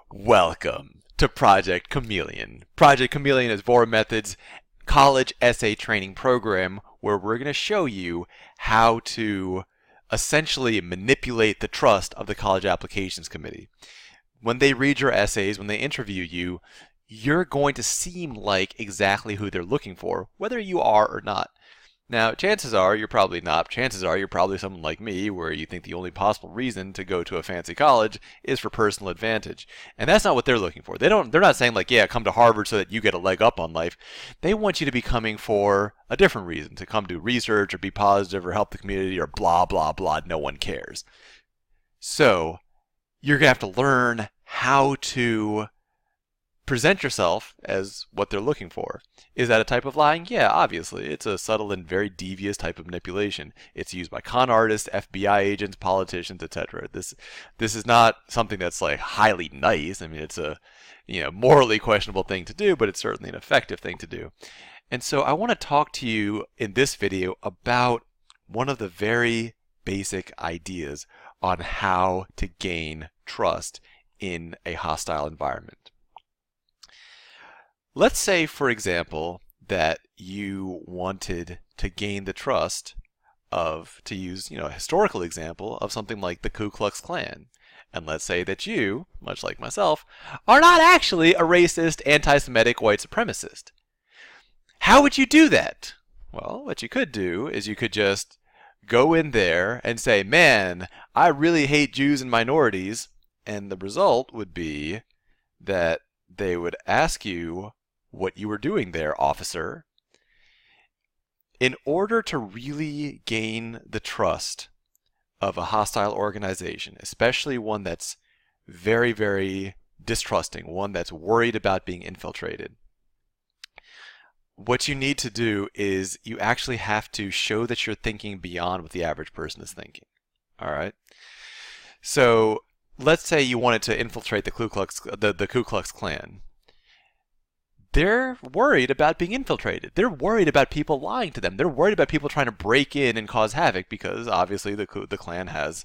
Welcome to Project Chameleon. Project Chameleon is Vor Method's college essay training program where we're going to show you how to essentially manipulate the trust of the college applications committee. When they read your essays, when they interview you, you're going to seem like exactly who they're looking for, whether you are or not. Now, chances are you're probably not. Chances are you're probably someone like me where you think the only possible reason to go to a fancy college is for personal advantage. And that's not what they're looking for. They're not saying like, yeah, come to Harvard so that you get a leg up on life. They want you to be coming for a different reason, to come do research or be positive or help the community or blah, blah, blah. No one cares. So, you're going to have to learn how to present yourself as what they're looking for. Is that a type of lying? Yeah, obviously. It's a subtle and very devious type of manipulation. It's used by con artists, FBI agents, politicians, etc. This is not something that's like highly nice. I mean, it's a morally questionable thing to do, but it's certainly an effective thing to do. And so I want to talk to you in this video about one of the very basic ideas on how to gain trust in a hostile environment. Let's say, for example, that you wanted to gain the trust of, to use, a historical example of something like the Ku Klux Klan. And let's say that you, much like myself, are not actually a racist, anti-Semitic white supremacist. How would you do that? Well, what you could do is you could just go in there and say, man, I really hate Jews and minorities. And the result would be that they would ask you what you were doing there, officer. In order to really gain the trust of a hostile organization, especially one that's very, very distrusting, one that's worried about being infiltrated, what you need to do is you actually have to show that you're thinking beyond what the average person is thinking. All right? So let's say you wanted to infiltrate the Ku Klux Klan. They're worried about being infiltrated. They're worried about people lying to them. They're worried about people trying to break in and cause havoc because obviously the Klan has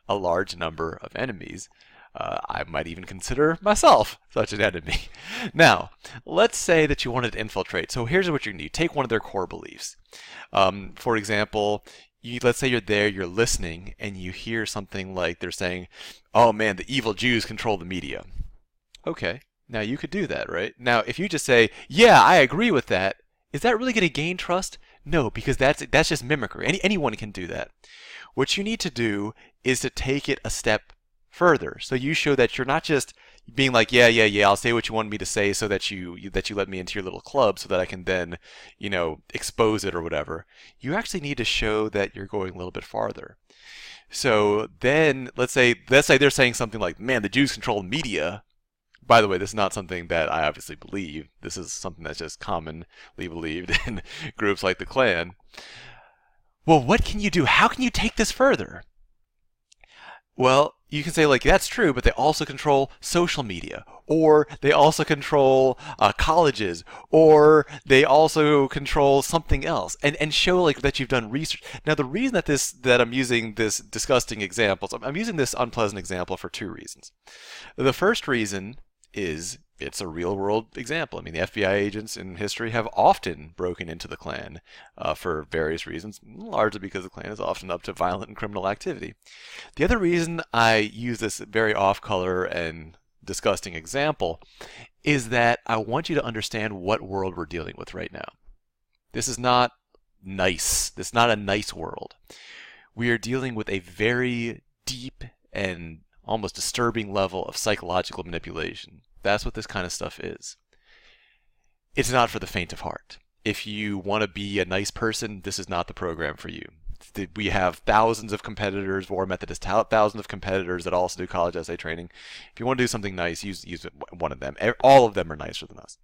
a large number of enemies. I might even consider myself such an enemy. Now, let's say that you wanted to infiltrate. So here's what you need. Take one of their core beliefs. For example, let's say you're there, you're listening, and you hear something like they're saying, oh man, the evil Jews control the media. Okay. Now, you could do that, right? Now, if you just say, yeah, I agree with that, is that really going to gain trust? No, because that's just mimicry. Anyone can do that. What you need to do is to take it a step further. So you show that you're not just being like, yeah, I'll say what you want me to say so that you let me into your little club so that I can then, expose it or whatever. You actually need to show that you're going a little bit farther. So then, let's say they're saying something like, man, the Jews control media. By the way, this is not something that I obviously believe. This is something that's just commonly believed in groups like the Klan. Well, what can you do? How can you take this further? Well, you can say, like, that's true, but they also control social media, or they also control colleges, or they also control something else, and show like that you've done research. Now, the reason that I'm using this disgusting example, I'm using this unpleasant example for two reasons. The first reason is it's a real-world example. I mean, the FBI agents in history have often broken into the Klan for various reasons, largely because the Klan is often up to violent and criminal activity. The other reason I use this very off-color and disgusting example is that I want you to understand what world we're dealing with right now. This is not nice. This is not a nice world. We are dealing with a very deep and almost disturbing level of psychological manipulation. That's what this kind of stuff is. It's not for the faint of heart. If you want to be a nice person, this is not the program for you. We have thousands of competitors. Vor Method has thousands of competitors that also do college essay training. If you want to do something nice, use one of them. All of them are nicer than us.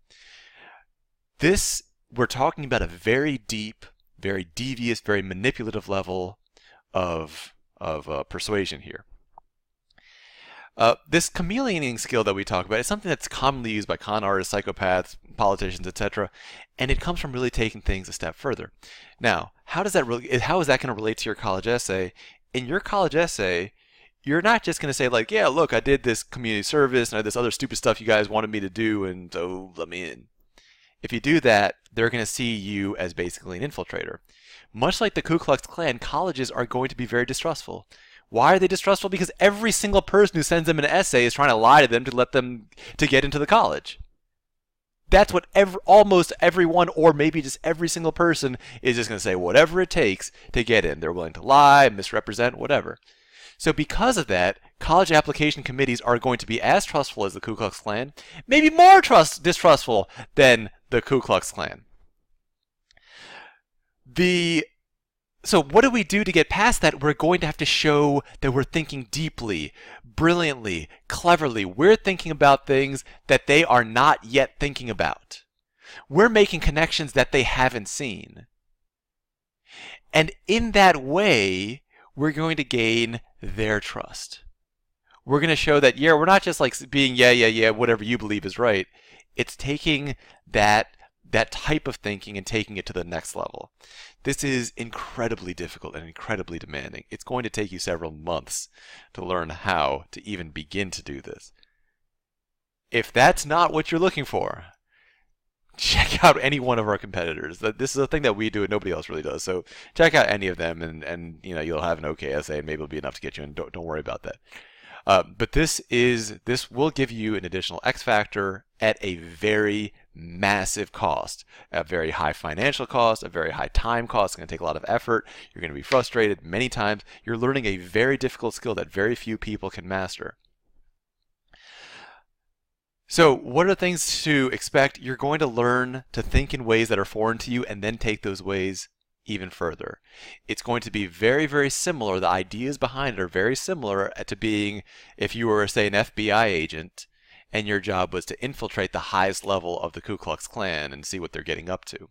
We're talking about a very deep, very devious, very manipulative level of persuasion here. This chameleoning skill that we talk about is something that's commonly used by con artists, psychopaths, politicians, etc., and it comes from really taking things a step further. Now, how is that going to relate to your college essay? In your college essay, you're not just going to say like, yeah, look, I did this community service and I had this other stupid stuff you guys wanted me to do, and so let me in. If you do that, they're going to see you as basically an infiltrator. Much like the Ku Klux Klan, colleges are going to be very distrustful. Why are they distrustful? Because every single person who sends them an essay is trying to lie to them to let them to get into the college. That's what almost everyone, or maybe just every single person, is just going to say whatever it takes to get in. They're willing to lie, misrepresent, whatever. So because of that, college application committees are going to be as trustful as the Ku Klux Klan, maybe more distrustful than the Ku Klux Klan. So what do we do to get past that? We're going to have to show that we're thinking deeply, brilliantly, cleverly. We're thinking about things that they are not yet thinking about. We're making connections that they haven't seen. And in that way, we're going to gain their trust. We're going to show that, yeah, we're not just like being, yeah, whatever you believe is right. It's taking that type of thinking and taking it to the next level. This is incredibly difficult and incredibly demanding. It's going to take you several months to learn how to even begin to do this. If that's not what you're looking for, check out any one of our competitors. This is a thing that we do and nobody else really does. So check out any of them, and you'll have an okay essay, and maybe it'll be enough to get you in. Don't worry about that. But this will give you an additional X factor at a very massive cost, a very high financial cost, a very high time cost. It's going to take a lot of effort. You're going to be frustrated many times. You're learning a very difficult skill that very few people can master. So what are the things to expect? You're going to learn to think in ways that are foreign to you and then take those ways even further. It's going to be very, very similar. The ideas behind it are very similar to being if you were, say, an FBI agent and your job was to infiltrate the highest level of the Ku Klux Klan and see what they're getting up to.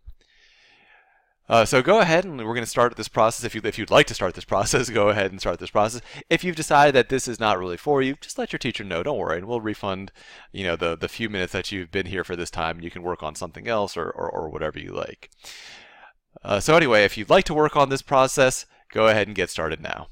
So go ahead, and we're going to start this process. If you'd like to start this process, go ahead and start this process. If you've decided that this is not really for you, just let your teacher know. Don't worry, and we'll refund the few minutes that you've been here for this time. You can work on something else or whatever you like. So anyway, if you'd like to work on this process, go ahead and get started now.